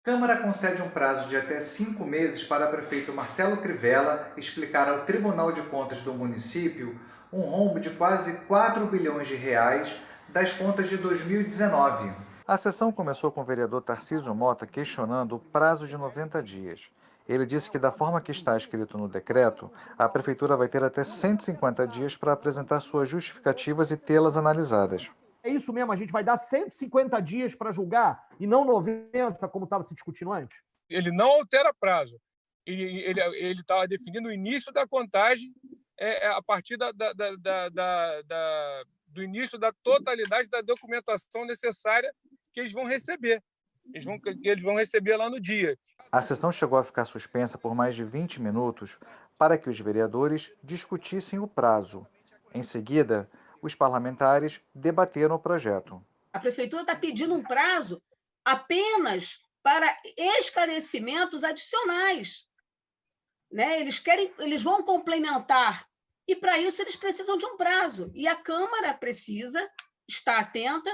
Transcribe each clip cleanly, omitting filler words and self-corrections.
Câmara concede um prazo de até 5 meses para o prefeito Marcelo Crivella explicar ao Tribunal de Contas do município um rombo de quase 4 bilhões de reais das contas de 2019. A sessão começou com o vereador Tarcísio Mota questionando o prazo de 90 dias. Ele disse que, da forma que está escrito no decreto, a prefeitura vai ter até 150 dias para apresentar suas justificativas e tê-las analisadas. É isso mesmo, a gente vai dar 150 dias para julgar e não 90, como estava se discutindo antes? Ele não altera prazo. Ele estava definindo o início da contagem a partir do início da totalidade da documentação necessária que eles vão receber. Eles vão receber lá no dia. A sessão chegou a ficar suspensa por mais de 20 minutos para que os vereadores discutissem o prazo. Em seguida, os parlamentares debateram o projeto. A prefeitura está pedindo um prazo apenas para esclarecimentos adicionais, né? Eles vão complementar e para isso eles precisam de um prazo e a Câmara precisa estar atenta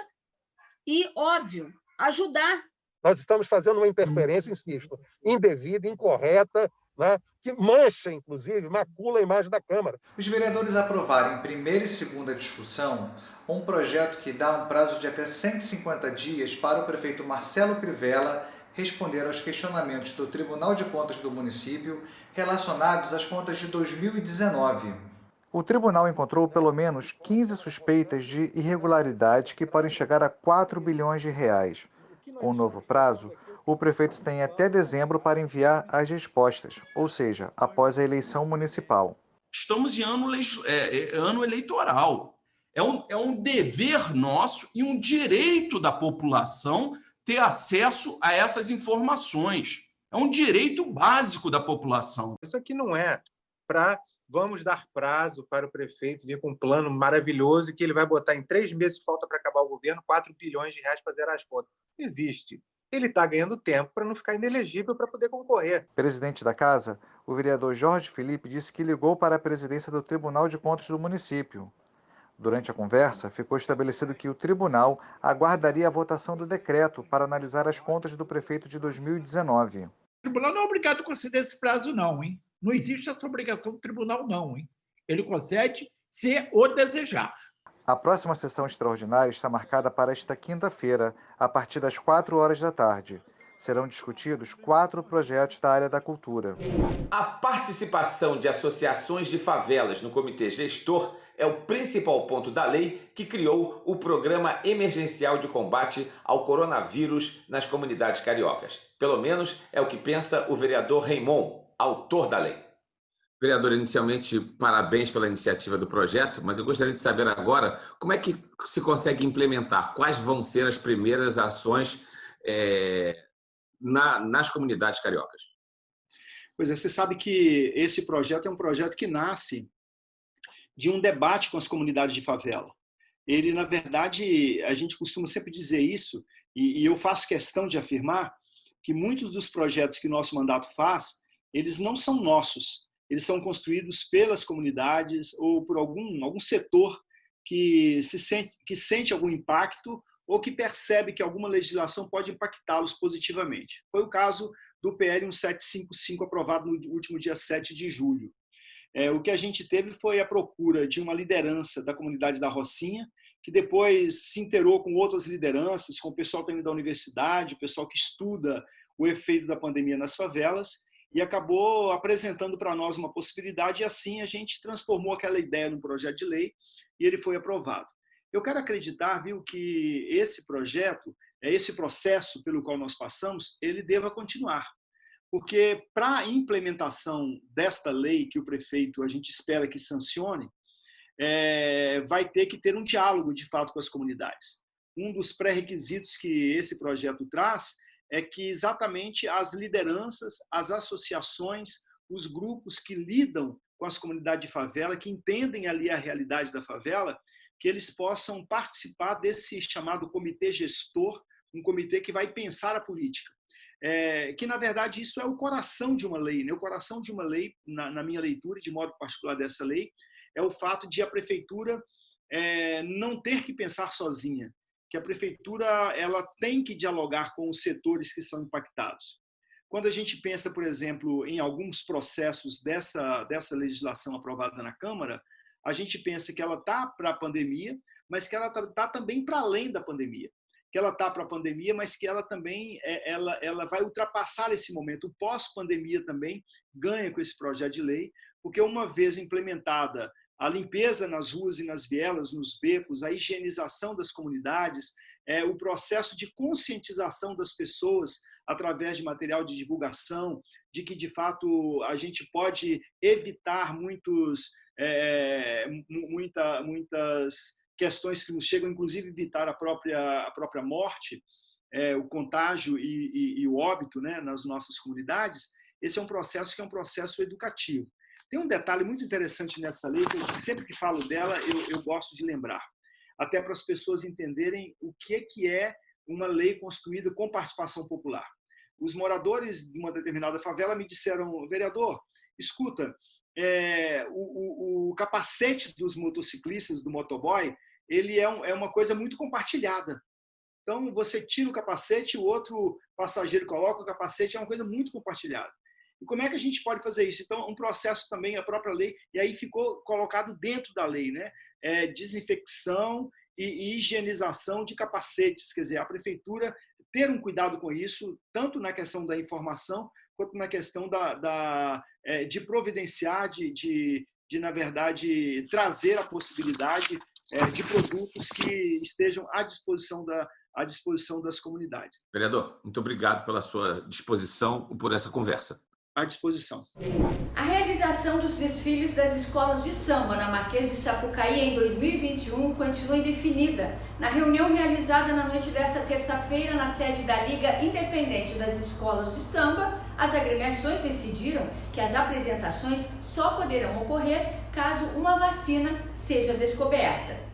e, óbvio, ajudar. Nós estamos fazendo uma interferência, insisto, indevida, incorreta, né, que mancha, inclusive, macula a imagem da Câmara. Os vereadores aprovaram em primeira e segunda discussão um projeto que dá um prazo de até 150 dias para o prefeito Marcelo Crivella responder aos questionamentos do Tribunal de Contas do município relacionados às contas de 2019. O tribunal encontrou pelo menos 15 suspeitas de irregularidade que podem chegar a 4 bilhões de reais. Com o novo prazo, o prefeito tem até dezembro para enviar as respostas, ou seja, após a eleição municipal. Estamos em ano eleitoral. É um dever nosso e um direito da população ter acesso a essas informações. É um direito básico da população. Isso aqui não é para vamos dar prazo para o prefeito vir com um plano maravilhoso que ele vai botar em 3 meses que falta para acabar o governo 4 bilhões de reais para zerar as contas. Não existe. Ele está ganhando tempo para não ficar inelegível para poder concorrer. Presidente da Casa, o vereador Jorge Felipe disse que ligou para a presidência do Tribunal de Contas do município. Durante a conversa, ficou estabelecido que o tribunal aguardaria a votação do decreto para analisar as contas do prefeito de 2019. O tribunal não é obrigado a conceder esse prazo, não, hein? Não existe essa obrigação do tribunal, não, hein? Ele concede se o desejar. A próxima sessão extraordinária está marcada para esta quinta-feira, a partir das 4 horas da tarde. Serão discutidos 4 projetos da área da cultura. A participação de associações de favelas no comitê gestor é o principal ponto da lei que criou o Programa Emergencial de Combate ao Coronavírus nas comunidades cariocas. Pelo menos é o que pensa o vereador Raimon, autor da lei. Vereador, inicialmente, parabéns pela iniciativa do projeto, mas eu gostaria de saber agora como é que se consegue implementar, quais vão ser as primeiras ações nas comunidades cariocas. Pois é, você sabe que esse projeto é um projeto que nasce de um debate com as comunidades de favela. Ele, na verdade, a gente costuma sempre dizer isso, e eu faço questão de afirmar que muitos dos projetos que o nosso mandato faz, eles não são nossos. Eles são construídos pelas comunidades ou por algum setor que sente algum impacto ou que percebe que alguma legislação pode impactá-los positivamente. Foi o caso do PL 1755, aprovado no último dia 7 de julho. O que a gente teve foi a procura de uma liderança da comunidade da Rocinha, que depois se inteirou com outras lideranças, com o pessoal também da universidade, o pessoal que estuda o efeito da pandemia nas favelas, e acabou apresentando para nós uma possibilidade, e assim a gente transformou aquela ideia num projeto de lei e ele foi aprovado. Eu quero acreditar, viu, que esse projeto, esse processo pelo qual nós passamos, ele deva continuar. Porque para a implementação desta lei que o prefeito, a gente espera que sancione, vai ter que ter um diálogo, de fato, com as comunidades. Um dos pré-requisitos que esse projeto traz é que exatamente as lideranças, as associações, os grupos que lidam com as comunidades de favela, que entendem ali a realidade da favela, que eles possam participar desse chamado comitê gestor, um comitê que vai pensar a política. Que, na verdade, isso é o coração de uma lei. Né? O coração de uma lei, na minha leitura, de modo particular dessa lei, é o fato de a prefeitura não ter que pensar sozinha, que a prefeitura ela tem que dialogar com os setores que são impactados. Quando a gente pensa, por exemplo, em alguns processos dessa legislação aprovada na Câmara, a gente pensa que ela está para a pandemia, mas que ela está também para além da pandemia. Que ela está para a pandemia, mas que ela também ela vai ultrapassar esse momento. O pós-pandemia também ganha com esse projeto de lei, porque uma vez implementada a limpeza nas ruas e nas vielas, nos becos, a higienização das comunidades, o processo de conscientização das pessoas através de material de divulgação, de que, de fato, a gente pode evitar muitas questões que nos chegam, inclusive evitar a própria morte, o contágio e o óbito, né, nas nossas comunidades. Esse é um processo que é um processo educativo. Tem um detalhe muito interessante nessa lei, que sempre que falo dela, eu gosto de lembrar, até para as pessoas entenderem o que é uma lei construída com participação popular. Os moradores de uma determinada favela me disseram: vereador, escuta, o capacete dos motociclistas, do motoboy, ele é uma coisa muito compartilhada. Então, você tira o capacete, o outro passageiro coloca o capacete, é uma coisa muito compartilhada. E como é que a gente pode fazer isso? Então, um processo também, a própria lei, e aí ficou colocado dentro da lei, né? Desinfecção e higienização de capacetes. Quer dizer, a prefeitura ter um cuidado com isso, tanto na questão da informação, quanto na questão de providenciar, na verdade, trazer a possibilidade de produtos que estejam à disposição das comunidades. Vereador, muito obrigado pela sua disposição e por essa conversa. À disposição. A realização dos desfiles das escolas de samba na Marquês de Sapucaí em 2021 continua indefinida. Na reunião realizada na noite desta terça-feira na sede da Liga Independente das Escolas de Samba, as agremiações decidiram que as apresentações só poderão ocorrer caso uma vacina seja descoberta.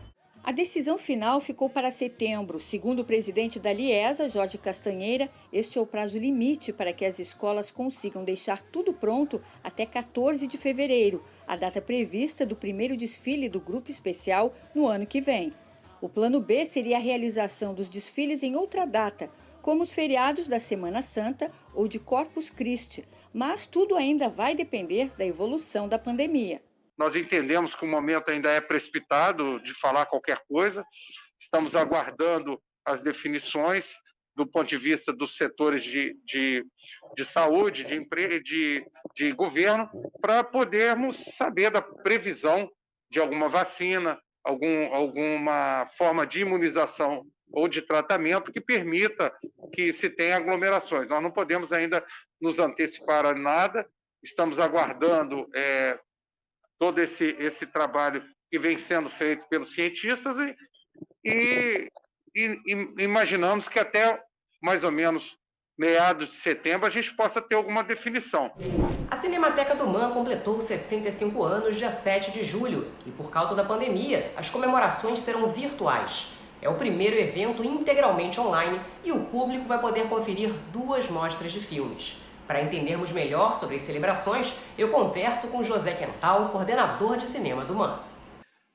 A decisão final ficou para setembro. Segundo o presidente da Liesa, Jorge Castanheira, este é o prazo limite para que as escolas consigam deixar tudo pronto até 14 de fevereiro, a data prevista do primeiro desfile do Grupo Especial no ano que vem. O plano B seria a realização dos desfiles em outra data, como os feriados da Semana Santa ou de Corpus Christi, mas tudo ainda vai depender da evolução da pandemia. Nós entendemos que o momento ainda é precipitado de falar qualquer coisa. Estamos aguardando as definições do ponto de vista dos setores de saúde, de governo, para podermos saber da previsão de alguma vacina, alguma forma de imunização ou de tratamento que permita que se tenha aglomerações. Nós não podemos ainda nos antecipar a nada. Estamos aguardando todo esse trabalho que vem sendo feito pelos cientistas e imaginamos que até mais ou menos meados de setembro a gente possa ter alguma definição. A Cinemateca do MAN completou 65 anos dia 7 de julho e, por causa da pandemia, as comemorações serão virtuais. É o primeiro evento integralmente online e o público vai poder conferir 2 mostras de filmes. Para entendermos melhor sobre as celebrações, eu converso com José Quental, coordenador de cinema do MAN.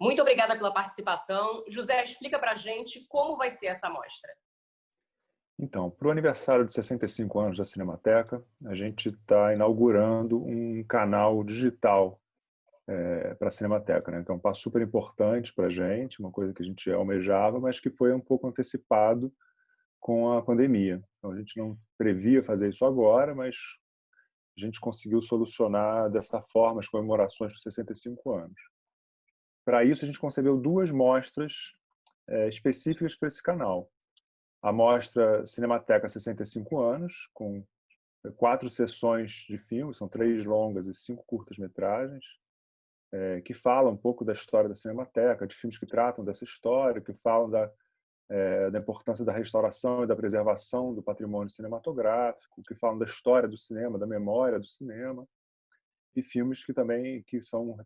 Muito obrigada pela participação. José, explica para a gente como vai ser essa mostra. Então, para o aniversário de 65 anos da Cinemateca, a gente está inaugurando um canal digital para a Cinemateca, né? Que é um passo super importante para a gente, uma coisa que a gente almejava, mas que foi um pouco antecipado com a pandemia. Então, a gente não previa fazer isso agora, mas a gente conseguiu solucionar dessa forma as comemorações dos 65 anos. Para isso, a gente concebeu 2 mostras específicas para esse canal. A mostra Cinemateca 65 anos, com 4 sessões de filmes, são 3 longas e 5 curtas-metragens, que falam um pouco da história da Cinemateca, de filmes que tratam dessa história, que falam da importância da restauração e da preservação do patrimônio cinematográfico, que falam da história do cinema, da memória do cinema, e filmes que são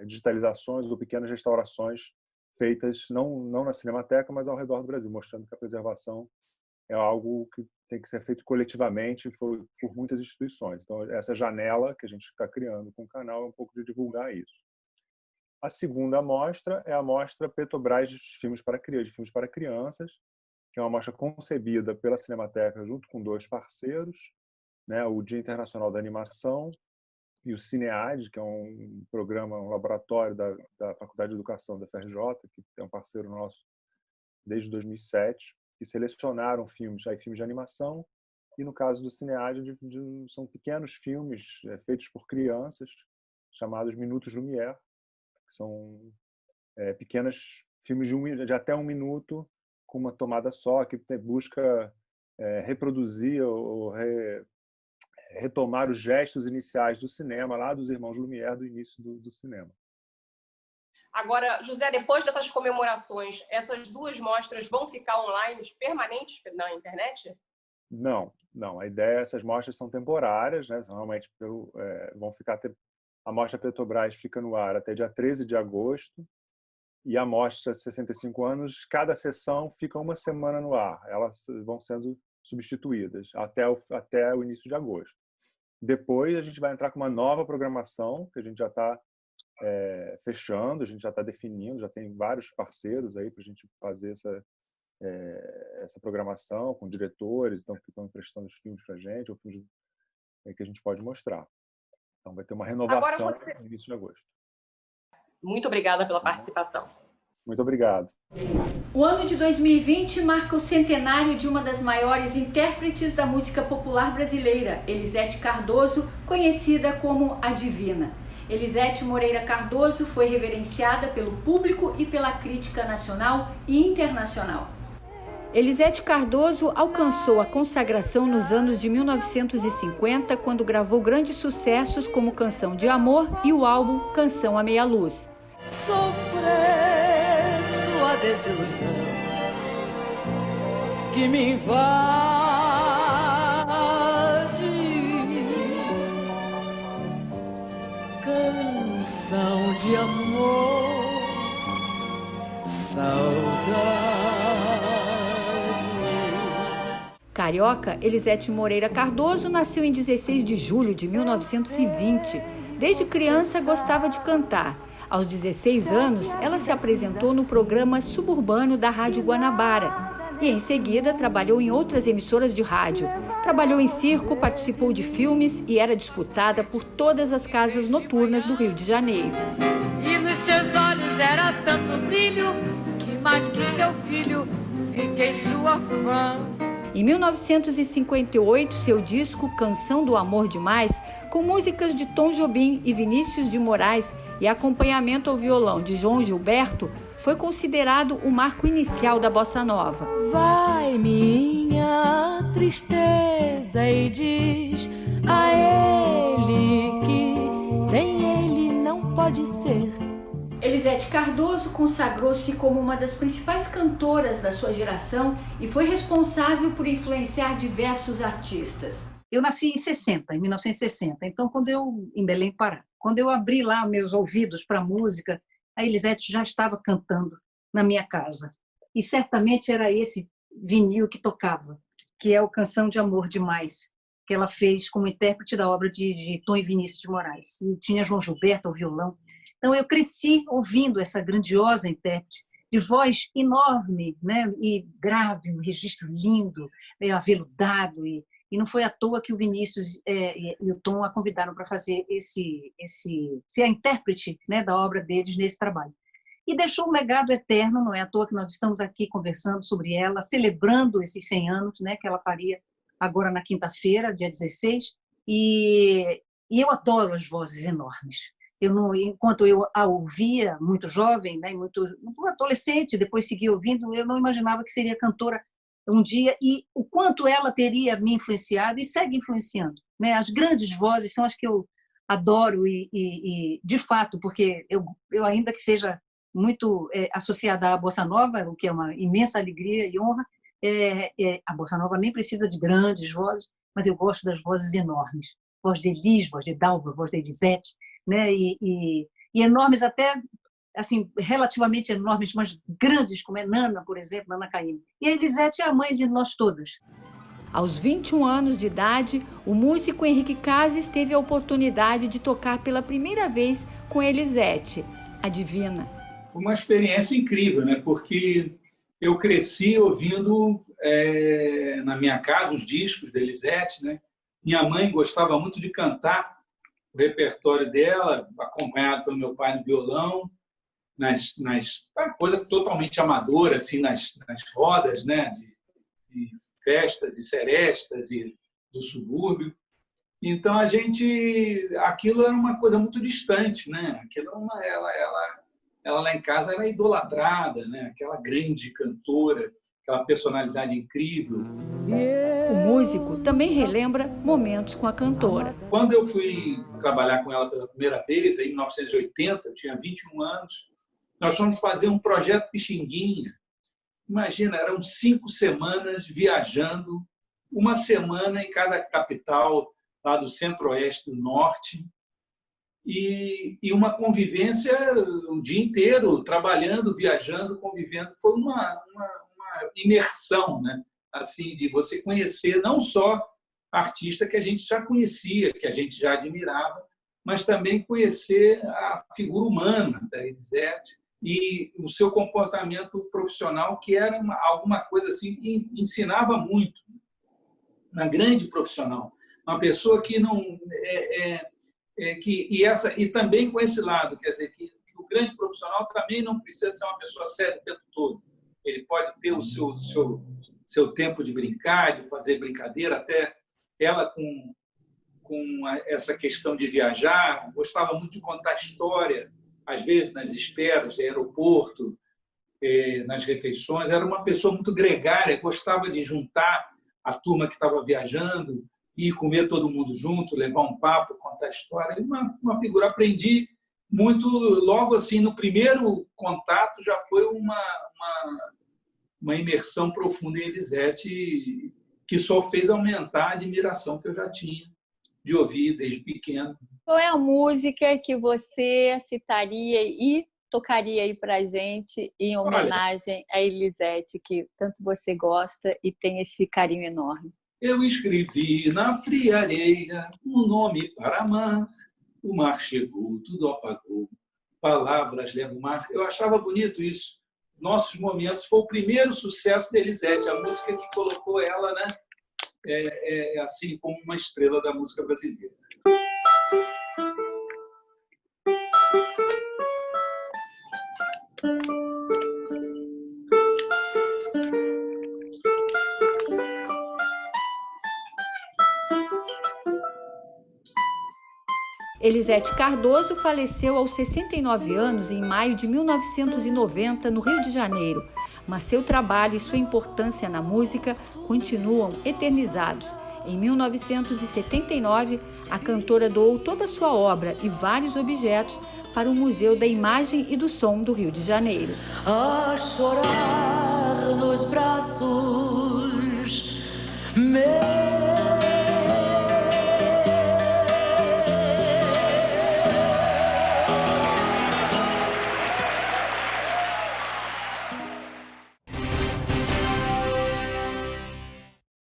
digitalizações ou pequenas restaurações feitas não na Cinemateca, mas ao redor do Brasil, mostrando que a preservação é algo que tem que ser feito coletivamente por muitas instituições. Então, essa janela que a gente está criando com o canal é um pouco de divulgar isso. A segunda amostra é a amostra Petrobras de filmes para crianças, que é uma amostra concebida pela Cinemateca junto com 2 parceiros, né, o Dia Internacional da Animação e o CineAD, que é um programa, um laboratório da Faculdade de Educação da FRJ, que é um parceiro nosso desde 2007, que selecionaram filmes de animação, e no caso do CineAD, são pequenos filmes feitos por crianças, chamados Minutos Lumière, que são pequenos filmes de até 1 minuto, com uma tomada só, que busca reproduzir ou retomar os gestos iniciais do cinema, lá dos irmãos Lumière, do início do cinema. Agora, José, depois dessas comemorações, essas 2 mostras vão ficar online, permanentes na internet? Não. A ideia, essas mostras são temporárias, né? Normalmente vão ficar... A mostra Petrobras fica no ar até dia 13 de agosto, e a mostra 65 anos, cada sessão fica 1 semana no ar. Elas vão sendo substituídas até o início de agosto. Depois a gente vai entrar com uma nova programação, que a gente já está fechando, a gente já está definindo, já tem vários parceiros aí para a gente fazer essa programação, com diretores que estão emprestando os filmes para a gente, ou filmes que a gente pode mostrar. Então vai ter uma renovação no início de agosto. Muito obrigada pela participação. Muito obrigado. O ano de 2020 marca o centenário de uma das maiores intérpretes da música popular brasileira, Elisete Cardoso, conhecida como a Divina. Elisete Moreira Cardoso foi reverenciada pelo público e pela crítica nacional e internacional. Elisete Cardoso alcançou a consagração nos anos de 1950, quando gravou grandes sucessos como Canção de Amor e o álbum Canção à Meia Luz. Sofrendo a desilusão que me invade, canção de amor, saudade. Carioca, Elisete Moreira Cardoso nasceu em 16 de julho de 1920. Desde criança gostava de cantar. Aos 16 anos, ela se apresentou no programa suburbano da Rádio Guanabara e, em seguida, trabalhou em outras emissoras de rádio. Trabalhou em circo, participou de filmes e era disputada por todas as casas noturnas do Rio de Janeiro. E nos seus olhos era tanto brilho que, mais que seu filho, fiquei sua fã. Em 1958, seu disco Canção do Amor Demais, com músicas de Tom Jobim e Vinícius de Moraes e acompanhamento ao violão de João Gilberto, foi considerado o marco inicial da bossa nova. Vai minha tristeza e diz a ele que sem ele não pode ser. Elisete Cardoso consagrou-se como uma das principais cantoras da sua geração e foi responsável por influenciar diversos artistas. Eu nasci em 1960, então em Belém, Pará. Quando eu abri lá meus ouvidos para a música, a Elisete já estava cantando na minha casa. E certamente era esse vinil que tocava, que é o Canção de Amor Demais, que ela fez como intérprete da obra de Tom e Vinícius de Moraes. E tinha João Gilberto ao violão. Então, eu cresci ouvindo essa grandiosa intérprete, de voz enorme, né? E grave, um registro lindo, aveludado. E não foi à toa que o Vinícius e o Tom a convidaram para fazer ser a intérprete, né, da obra deles nesse trabalho. E deixou um legado eterno, não é à toa que nós estamos aqui conversando sobre ela, celebrando esses 100 anos, né, que ela faria agora na quinta-feira, dia 16. E eu adoro as vozes enormes. Enquanto eu a ouvia, muito jovem, né, muito adolescente, depois segui ouvindo, eu não imaginava que seria cantora um dia, e o quanto ela teria me influenciado e segue influenciando. Né? As grandes vozes são as que eu adoro e de fato, porque eu ainda que seja muito associada à Bossa Nova, o que é uma imensa alegria e honra, a Bossa Nova nem precisa de grandes vozes, mas eu gosto das vozes enormes. Voz de Elis, voz de Dalva, voz de Elisete, né? E enormes até, assim, relativamente enormes, mas grandes, como é Nana, por exemplo, Nana Caymmi. E a Elisete é a mãe de nós todas. Aos 21 anos de idade, o músico Henrique Cases teve a oportunidade de tocar pela primeira vez com Elisete. a Divina. Foi uma experiência incrível, né? Porque eu cresci ouvindo na minha casa os discos da Elisete, né? Minha mãe gostava muito de cantar o repertório dela, acompanhado pelo meu pai no violão, coisa totalmente amadora, assim, nas rodas, né? De festas e serestas e do subúrbio. Então aquilo era uma coisa muito distante, né? Aquilo ela lá em casa era idolatrada, né? Aquela grande cantora, aquela personalidade incrível. O músico também relembra momentos com a cantora. Quando eu fui trabalhar com ela pela primeira vez, em 1980, eu tinha 21 anos, nós fomos fazer um projeto Pixinguinha. Imagina, eram 5 semanas viajando, uma semana em cada capital, lá do centro-oeste, do norte, e uma convivência o dia inteiro, trabalhando, viajando, convivendo. Foi uma imersão, né? Assim, de você conhecer não só a artista que a gente já conhecia, que a gente já admirava, mas também conhecer a figura humana da Elisete e o seu comportamento profissional, que era alguma coisa assim que ensinava muito. Uma grande profissional, uma pessoa que não e também com esse lado, quer dizer, que o grande profissional também não precisa ser uma pessoa séria o tempo todo. Ele pode ter o seu tempo de brincar, de fazer brincadeira. Até ela, com essa questão de viajar, gostava muito de contar história, às vezes nas esperas de aeroporto, nas refeições. Era uma pessoa muito gregária, gostava de juntar a turma que estava viajando e comer todo mundo junto, levar um papo, contar história. Uma figura. Aprendi muito logo assim, no primeiro contato já foi uma imersão profunda em Elisete, que só fez aumentar a admiração que eu já tinha de ouvir desde pequeno. Qual é a música que você citaria e tocaria aí para a gente em homenagem a Elisete, que tanto você gosta e tem esse carinho enorme? Eu escrevi na fria areia um nome para amar. O mar chegou, tudo apagou. Palavras levam o mar. Eu achava bonito isso. Nossos Momentos foi o primeiro sucesso da Elisete, a música que colocou ela, né, assim como uma estrela da música brasileira. Elisete Cardoso faleceu aos 69 anos em maio de 1990, no Rio de Janeiro, mas seu trabalho e sua importância na música continuam eternizados. Em 1979, a cantora doou toda a sua obra e vários objetos para o Museu da Imagem e do Som do Rio de Janeiro. A chorar nos braços